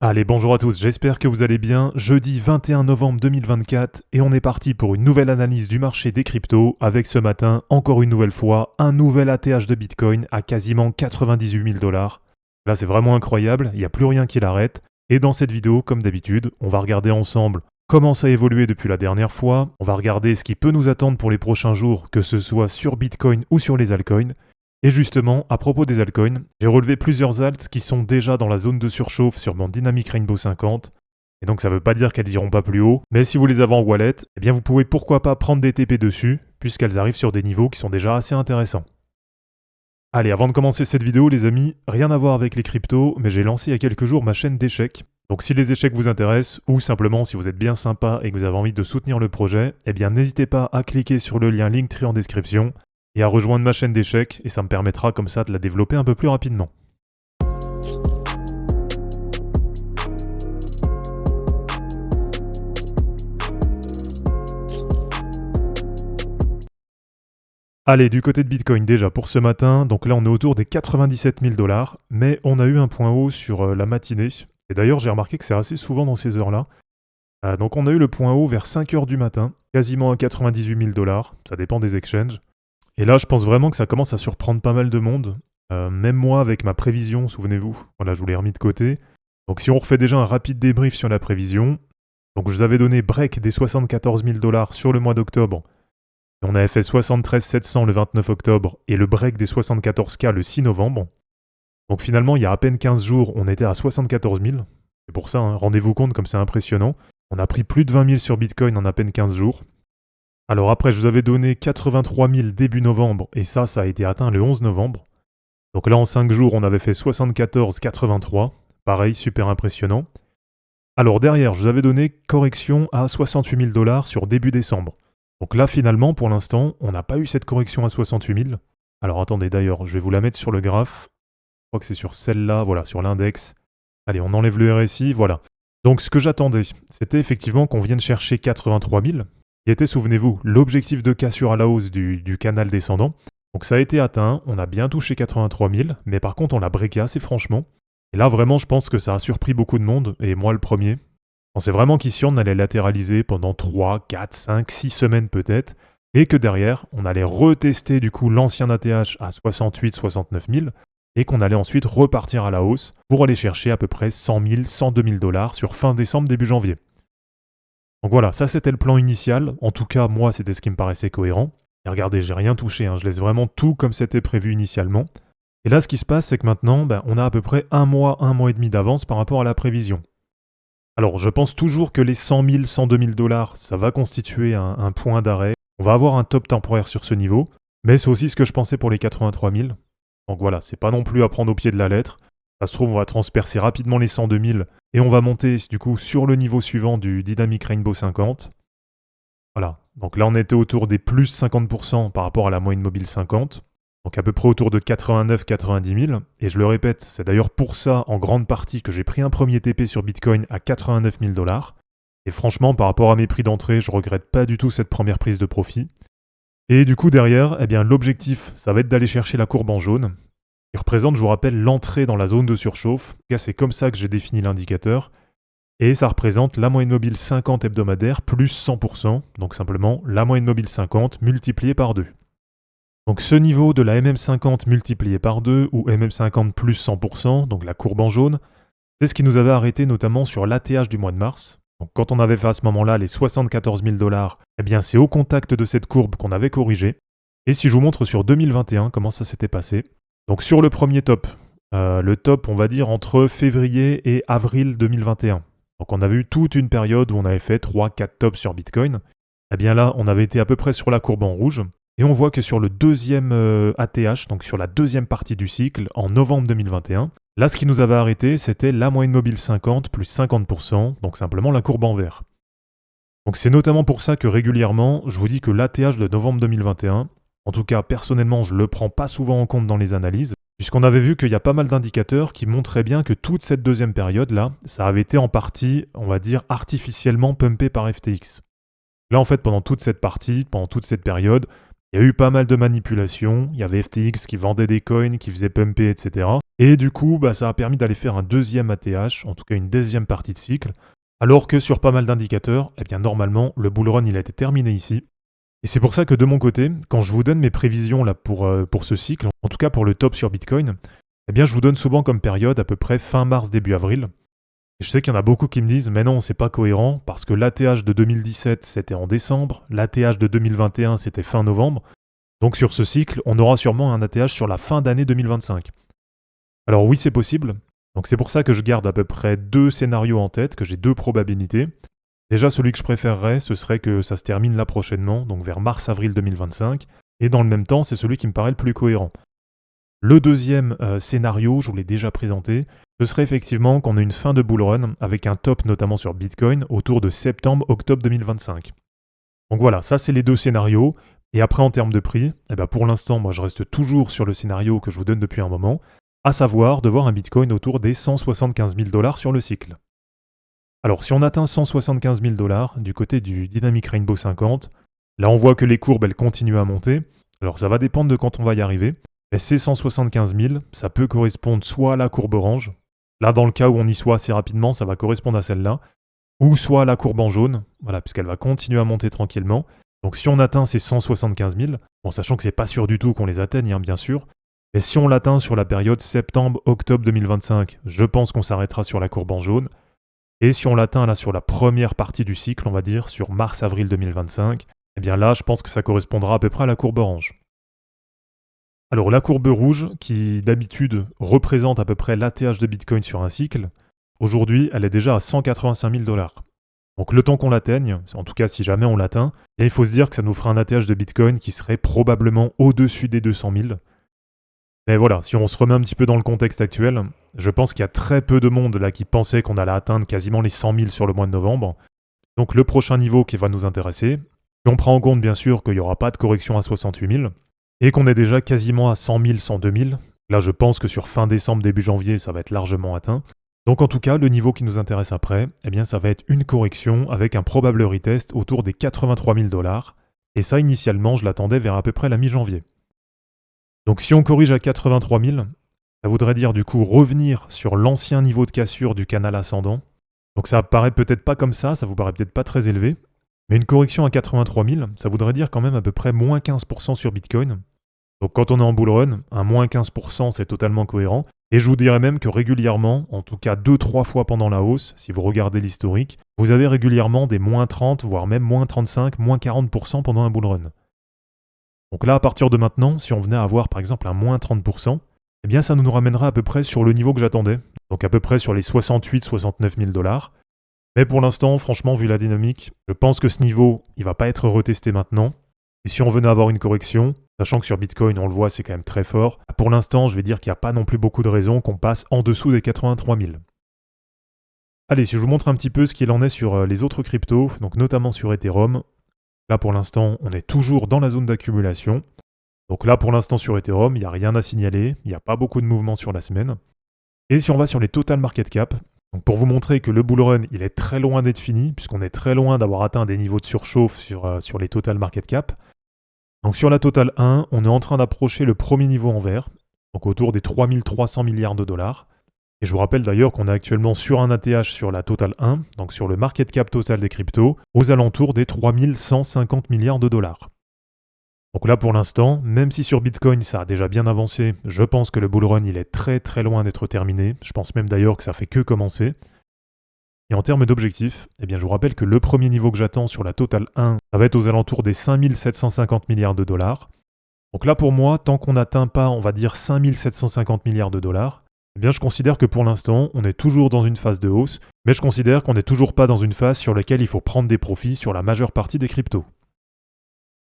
Allez, bonjour à tous, j'espère que vous allez bien. Jeudi 21 novembre 2024 et on est parti pour une nouvelle analyse du marché des cryptos avec ce matin, encore une nouvelle fois, un nouvel ATH de Bitcoin à quasiment 98 000 dollars. Là, c'est vraiment incroyable, il n'y a plus rien qui l'arrête. Et dans cette vidéo, comme d'habitude, on va regarder ensemble comment ça a évolué depuis la dernière fois. On va regarder ce qui peut nous attendre pour les prochains jours, que ce soit sur Bitcoin ou sur les altcoins. Et justement, à propos des altcoins, j'ai relevé plusieurs alts qui sont déjà dans la zone de surchauffe sur mon Dynamic Rainbow 50. Et donc ça ne veut pas dire qu'elles iront pas plus haut, mais si vous les avez en wallet, eh bien vous pouvez pourquoi pas prendre des TP dessus, puisqu'elles arrivent sur des niveaux qui sont déjà assez intéressants. Allez, avant de commencer cette vidéo les amis, rien à voir avec les cryptos, mais j'ai lancé il y a quelques jours ma chaîne d'échecs. Donc si les échecs vous intéressent, ou simplement si vous êtes bien sympa et que vous avez envie de soutenir le projet, eh bien n'hésitez pas à cliquer sur le lien Linktree en description, et à rejoindre ma chaîne d'échecs, et ça me permettra comme ça de la développer un peu plus rapidement. Allez, du côté de Bitcoin déjà pour ce matin, donc là on est autour des 97 000 dollars, mais on a eu un point haut sur la matinée, et d'ailleurs j'ai remarqué que c'est assez souvent dans ces heures-là. Donc on a eu le point haut vers 5 heures du matin, quasiment à 98 000 dollars, ça dépend des exchanges. Et là, je pense vraiment que ça commence à surprendre pas mal de monde. Même moi, avec ma prévision, souvenez-vous, voilà, je vous l'ai remis de côté. Donc si on refait déjà un rapide débrief sur la prévision, donc je vous avais donné break des 74 000 dollars sur le mois d'octobre. Et on avait fait 73 700 le 29 octobre et le break des 74K le 6 novembre. Donc finalement, il y a à peine 15 jours, on était à 74 000. C'est pour ça, hein, rendez-vous compte comme c'est impressionnant. On a pris plus de 20 000 sur Bitcoin en à peine 15 jours. Alors après, je vous avais donné 83 000 début novembre, et ça a été atteint le 11 novembre. Donc là, en 5 jours, on avait fait 74,83. Pareil, super impressionnant. Alors derrière, je vous avais donné correction à 68 000 dollars sur début décembre. Donc là, finalement, pour l'instant, on n'a pas eu cette correction à 68 000. Alors attendez, d'ailleurs, je vais vous la mettre sur le graphe. Je crois que c'est sur celle-là, voilà, sur l'index. Allez, on enlève le RSI, voilà. Donc ce que j'attendais, c'était effectivement qu'on vienne chercher 83 000. Qui était, souvenez-vous, l'objectif de cassure à la hausse du canal descendant. Donc ça a été atteint, on a bien touché 83 000, mais par contre on l'a breaké assez franchement. Et là vraiment je pense que ça a surpris beaucoup de monde, et moi le premier. On pensait vraiment qu'ici on allait latéraliser pendant 3, 4, 5, 6 semaines peut-être, et que derrière on allait retester du coup l'ancien ATH à 68, 69 000, et qu'on allait ensuite repartir à la hausse pour aller chercher à peu près 100 000, 102 000 dollars sur fin décembre, début janvier. Donc voilà, ça c'était le plan initial, en tout cas moi c'était ce qui me paraissait cohérent. Et regardez, j'ai rien touché, hein. Je laisse vraiment tout comme c'était prévu initialement. Et là ce qui se passe c'est que maintenant, on a à peu près un mois et demi d'avance par rapport à la prévision. Alors je pense toujours que les 100 000, 102 000 dollars, ça va constituer un point d'arrêt. On va avoir un top temporaire sur ce niveau, mais c'est aussi ce que je pensais pour les 83 000. Donc voilà, c'est pas non plus à prendre au pied de la lettre. Ça se trouve, on va transpercer rapidement les 102 000 et on va monter du coup sur le niveau suivant du Dynamic Rainbow 50. Voilà, donc là on était autour des plus 50% par rapport à la moyenne mobile 50, donc à peu près autour de 89-90 000. Et je le répète, c'est d'ailleurs pour ça en grande partie que j'ai pris un premier TP sur Bitcoin à 89 000 dollars. Et franchement, par rapport à mes prix d'entrée, je regrette pas du tout cette première prise de profit. Et du coup derrière, eh bien l'objectif, ça va être d'aller chercher la courbe en jaune. Il représente, je vous rappelle, l'entrée dans la zone de surchauffe. En tout cas, c'est comme ça que j'ai défini l'indicateur. Et ça représente la moyenne mobile 50 hebdomadaire plus 100%, donc simplement la moyenne mobile 50 multipliée par 2. Donc ce niveau de la MM50 multiplié par 2, ou MM50 plus 100%, donc la courbe en jaune, c'est ce qui nous avait arrêté notamment sur l'ATH du mois de mars. Donc quand on avait fait à ce moment-là les 74 000 dollars, eh bien c'est au contact de cette courbe qu'on avait corrigé. Et si je vous montre sur 2021 comment ça s'était passé, donc sur le premier top, le top on va dire entre février et avril 2021. Donc on avait eu toute une période où on avait fait 3-4 tops sur Bitcoin. Eh bien là, on avait été à peu près sur la courbe en rouge. Et on voit que sur le deuxième ATH, donc sur la deuxième partie du cycle, en novembre 2021, là ce qui nous avait arrêté, c'était la moyenne mobile 50 plus 50%, donc simplement la courbe en vert. Donc c'est notamment pour ça que régulièrement, je vous dis que l'ATH de novembre 2021, en tout cas personnellement je ne le prends pas souvent en compte dans les analyses, puisqu'on avait vu qu'il y a pas mal d'indicateurs qui montraient bien que toute cette deuxième période-là, ça avait été en partie, on va dire, artificiellement pumpé par FTX. Là en fait, pendant toute cette partie, pendant toute cette période, Il y a eu pas mal de manipulations, il y avait FTX qui vendait des coins, qui faisait pumper, etc. Et du coup, ça a permis d'aller faire un deuxième ATH, en tout cas une deuxième partie de cycle, alors que sur pas mal d'indicateurs, eh bien normalement, le bull run il a été terminé ici. Et c'est pour ça que de mon côté, quand je vous donne mes prévisions là pour ce cycle, en tout cas pour le top sur Bitcoin, eh bien je vous donne souvent comme période à peu près fin mars, début avril. Et je sais qu'il y en a beaucoup qui me disent mais non, c'est pas cohérent parce que l'ATH de 2017 c'était en décembre, l'ATH de 2021 c'était fin novembre. Donc sur ce cycle, on aura sûrement un ATH sur la fin d'année 2025. Alors oui, c'est possible. Donc c'est pour ça que je garde à peu près deux scénarios en tête, que j'ai deux probabilités. Déjà, celui que je préférerais, ce serait que ça se termine là prochainement, donc vers mars-avril 2025. Et dans le même temps, c'est celui qui me paraît le plus cohérent. Le deuxième scénario, je vous l'ai déjà présenté, ce serait effectivement qu'on ait une fin de bull run avec un top notamment sur Bitcoin autour de septembre-octobre 2025. Donc voilà, ça c'est les deux scénarios. Et après en termes de prix, pour l'instant, moi je reste toujours sur le scénario que je vous donne depuis un moment, à savoir de voir un Bitcoin autour des 175 000 $ sur le cycle. Alors si on atteint 175 000 $ du côté du Dynamic Rainbow 50, là on voit que les courbes elles continuent à monter. Alors ça va dépendre de quand on va y arriver. Mais ces 175 000, ça peut correspondre soit à la courbe orange, là dans le cas où on y soit assez rapidement, ça va correspondre à celle-là, ou soit à la courbe en jaune, voilà, puisqu'elle va continuer à monter tranquillement. Donc si on atteint ces 175 000, bon sachant que c'est pas sûr du tout qu'on les atteigne, bien sûr, mais si on l'atteint sur la période septembre-octobre 2025, je pense qu'on s'arrêtera sur la courbe en jaune. Et si on l'atteint là sur la première partie du cycle, on va dire, sur mars-avril 2025, eh bien là, je pense que ça correspondra à peu près à la courbe orange. Alors la courbe rouge, qui d'habitude représente à peu près l'ATH de Bitcoin sur un cycle, aujourd'hui, elle est déjà à 185 000 $. Donc le temps qu'on l'atteigne, en tout cas si jamais on l'atteint, il faut se dire que ça nous fera un ATH de Bitcoin qui serait probablement au-dessus des 200 000. Mais voilà, si on se remet un petit peu dans le contexte actuel, je pense qu'il y a très peu de monde là qui pensait qu'on allait atteindre quasiment les 100 000 sur le mois de novembre. Donc le prochain niveau qui va nous intéresser, si on prend en compte bien sûr qu'il n'y aura pas de correction à 68 000, et qu'on est déjà quasiment à 100 000, 102 000, là je pense que sur fin décembre, début janvier, ça va être largement atteint. Donc en tout cas, le niveau qui nous intéresse après, eh bien ça va être une correction avec un probable retest autour des 83 000 $. Et ça, initialement, je l'attendais vers à peu près la mi-janvier. Donc si on corrige à 83 000, ça voudrait dire du coup revenir sur l'ancien niveau de cassure du canal ascendant. Donc ça paraît peut-être pas comme ça vous paraît peut-être pas très élevé, mais une correction à 83 000, ça voudrait dire quand même à peu près moins 15% sur Bitcoin. Donc quand on est en bull run, un moins 15% c'est totalement cohérent. Et je vous dirais même que régulièrement, en tout cas 2-3 fois pendant la hausse, si vous regardez l'historique, vous avez régulièrement des moins 30, voire même moins 35, moins 40% pendant un bull run. Donc là, à partir de maintenant, si on venait à avoir par exemple un moins 30%, eh bien ça nous ramènerait à peu près sur le niveau que j'attendais. Donc à peu près sur les 68-69 000 $. Mais pour l'instant, franchement, vu la dynamique, je pense que ce niveau, il va pas être retesté maintenant. Et si on venait avoir une correction, sachant que sur Bitcoin, on le voit, c'est quand même très fort, pour l'instant, je vais dire qu'il n'y a pas non plus beaucoup de raisons qu'on passe en dessous des 83 000. Allez, si je vous montre un petit peu ce qu'il en est sur les autres cryptos, donc notamment sur Ethereum, là pour l'instant, on est toujours dans la zone d'accumulation. Donc là pour l'instant sur Ethereum, il n'y a rien à signaler, il n'y a pas beaucoup de mouvements sur la semaine. Et si on va sur les total market cap, donc pour vous montrer que le bull run, il est très loin d'être fini, puisqu'on est très loin d'avoir atteint des niveaux de surchauffe sur les total market cap. Donc sur la Total 1, on est en train d'approcher le premier niveau en vert, donc autour des 3300 milliards de dollars. Et je vous rappelle d'ailleurs qu'on est actuellement sur un ATH sur la Total 1, donc sur le market cap total des cryptos, aux alentours des 3150 milliards de dollars. Donc là pour l'instant, même si sur Bitcoin ça a déjà bien avancé, je pense que le bull run il est très très loin d'être terminé. Je pense même d'ailleurs que ça fait que commencer. Et en termes d'objectifs, eh bien je vous rappelle que le premier niveau que j'attends sur la Total 1, ça va être aux alentours des 5750 milliards de dollars. Donc là pour moi, tant qu'on n'atteint pas, on va dire 5750 milliards de dollars, eh bien je considère que pour l'instant, on est toujours dans une phase de hausse, mais je considère qu'on n'est toujours pas dans une phase sur laquelle il faut prendre des profits sur la majeure partie des cryptos.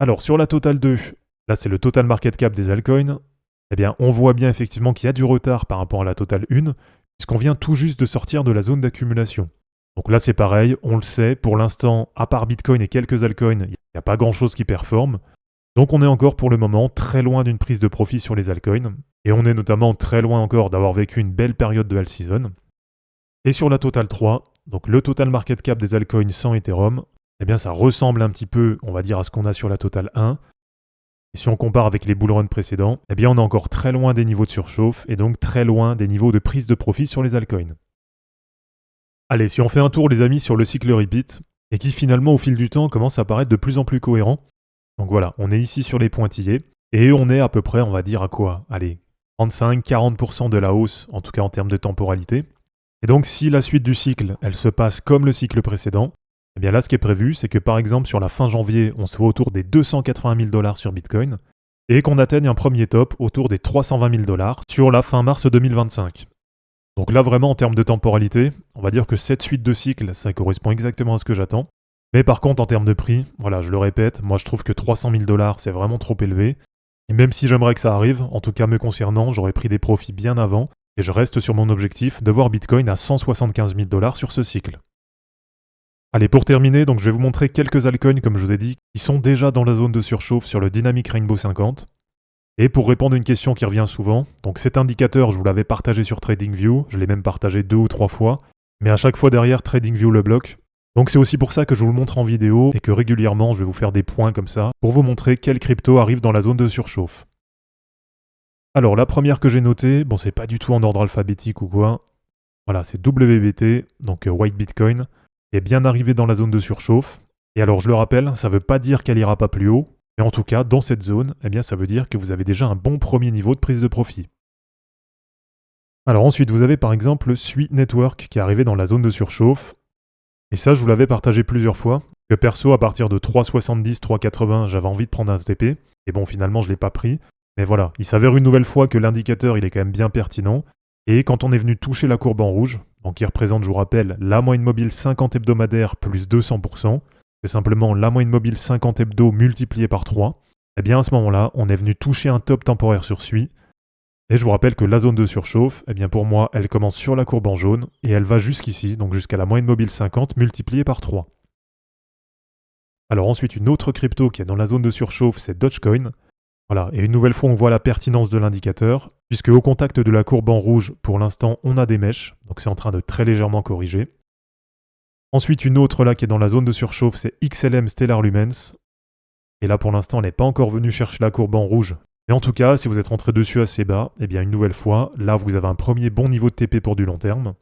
Alors sur la Total 2, là c'est le total market cap des altcoins, eh bien on voit bien effectivement qu'il y a du retard par rapport à la Total 1, puisqu'on vient tout juste de sortir de la zone d'accumulation. Donc là c'est pareil, on le sait, pour l'instant, à part Bitcoin et quelques altcoins, il n'y a pas grand chose qui performe. Donc on est encore pour le moment très loin d'une prise de profit sur les altcoins, et on est notamment très loin encore d'avoir vécu une belle période de alt season. Et sur la Total 3, donc le total market cap des altcoins sans Ethereum, eh bien ça ressemble un petit peu, on va dire, à ce qu'on a sur la Total 1. Et si on compare avec les bull runs précédents, eh bien on est encore très loin des niveaux de surchauffe et donc très loin des niveaux de prise de profit sur les altcoins. Allez, si on fait un tour les amis sur le cycle repeat, et qui finalement au fil du temps commence à paraître de plus en plus cohérent. Donc voilà, on est ici sur les pointillés, et on est à peu près, on va dire à quoi? Allez, 35-40% de la hausse, en tout cas en termes de temporalité. Et donc si la suite du cycle, elle se passe comme le cycle précédent, eh bien là ce qui est prévu, c'est que par exemple sur la fin janvier, on soit autour des 280 000 $ sur Bitcoin, et qu'on atteigne un premier top autour des 320 000 $ sur la fin mars 2025. Donc là vraiment en termes de temporalité, on va dire que cette suite de cycles, ça correspond exactement à ce que j'attends. Mais par contre en termes de prix, voilà, je le répète, moi je trouve que 300 000 $ c'est vraiment trop élevé. Et même si j'aimerais que ça arrive, en tout cas me concernant, j'aurais pris des profits bien avant, et je reste sur mon objectif de voir Bitcoin à 175 000 $ sur ce cycle. Allez, pour terminer, donc je vais vous montrer quelques altcoins, comme je vous ai dit, qui sont déjà dans la zone de surchauffe sur le Dynamic Rainbow 50. Et pour répondre à une question qui revient souvent, donc cet indicateur, je vous l'avais partagé sur TradingView, je l'ai même partagé 2 ou 3 fois, mais à chaque fois derrière, TradingView le bloque. Donc c'est aussi pour ça que je vous le montre en vidéo et que régulièrement, je vais vous faire des points comme ça pour vous montrer quelle crypto arrive dans la zone de surchauffe. Alors la première que j'ai notée, bon c'est pas du tout en ordre alphabétique ou quoi, voilà c'est WBT, donc White Bitcoin, qui est bien arrivé dans la zone de surchauffe. Et alors je le rappelle, ça veut pas dire qu'elle ira pas plus haut, mais en tout cas dans cette zone, eh bien ça veut dire que vous avez déjà un bon premier niveau de prise de profit. Alors ensuite vous avez par exemple Sui Network qui est arrivé dans la zone de surchauffe, et ça je vous l'avais partagé plusieurs fois, que perso à partir de 3,70, 3,80 j'avais envie de prendre un TP, et bon finalement je l'ai pas pris. Mais voilà, il s'avère une nouvelle fois que l'indicateur il est quand même bien pertinent. Et quand on est venu toucher la courbe en rouge, donc qui représente, je vous rappelle, la moyenne mobile 50 hebdomadaire plus 200%, c'est simplement la moyenne mobile 50 hebdo multipliée par 3, et bien à ce moment-là, on est venu toucher un top temporaire sur Sui. Et je vous rappelle que la zone de surchauffe, eh bien pour moi, elle commence sur la courbe en jaune, et elle va jusqu'ici, donc jusqu'à la moyenne mobile 50 multipliée par 3. Alors ensuite, une autre crypto qui est dans la zone de surchauffe, c'est Dogecoin. Voilà, et une nouvelle fois, on voit la pertinence de l'indicateur, puisque au contact de la courbe en rouge, pour l'instant, on a des mèches, donc c'est en train de très légèrement corriger. Ensuite, une autre là qui est dans la zone de surchauffe, c'est XLM Stellar Lumens. Et là, pour l'instant, elle n'est pas encore venue chercher la courbe en rouge. Mais en tout cas, si vous êtes rentré dessus assez bas, eh bien une nouvelle fois, là, vous avez un premier bon niveau de TP pour du long terme.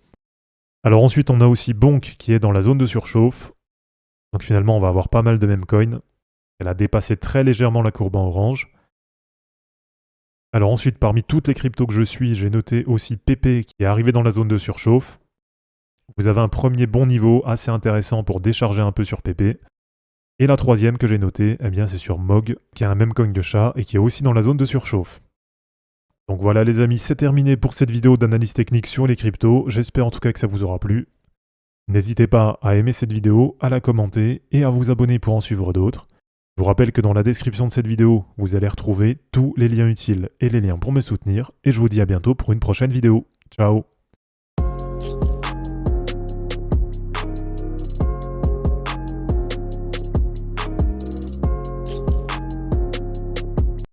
Alors ensuite, on a aussi Bonk qui est dans la zone de surchauffe. Donc finalement, on va avoir pas mal de memecoin. Elle a dépassé très légèrement la courbe en orange. Alors ensuite, parmi toutes les cryptos que je suis, j'ai noté aussi PP qui est arrivé dans la zone de surchauffe. Vous avez un premier bon niveau assez intéressant pour décharger un peu sur PP. Et la troisième que j'ai notée, eh bien c'est sur MOG, qui a un memecoin de chat et qui est aussi dans la zone de surchauffe. Donc voilà les amis, c'est terminé pour cette vidéo d'analyse technique sur les cryptos. J'espère en tout cas que ça vous aura plu. N'hésitez pas à aimer cette vidéo, à la commenter et à vous abonner pour en suivre d'autres. Je vous rappelle que dans la description de cette vidéo, vous allez retrouver tous les liens utiles et les liens pour me soutenir. Et je vous dis à bientôt pour une prochaine vidéo. Ciao!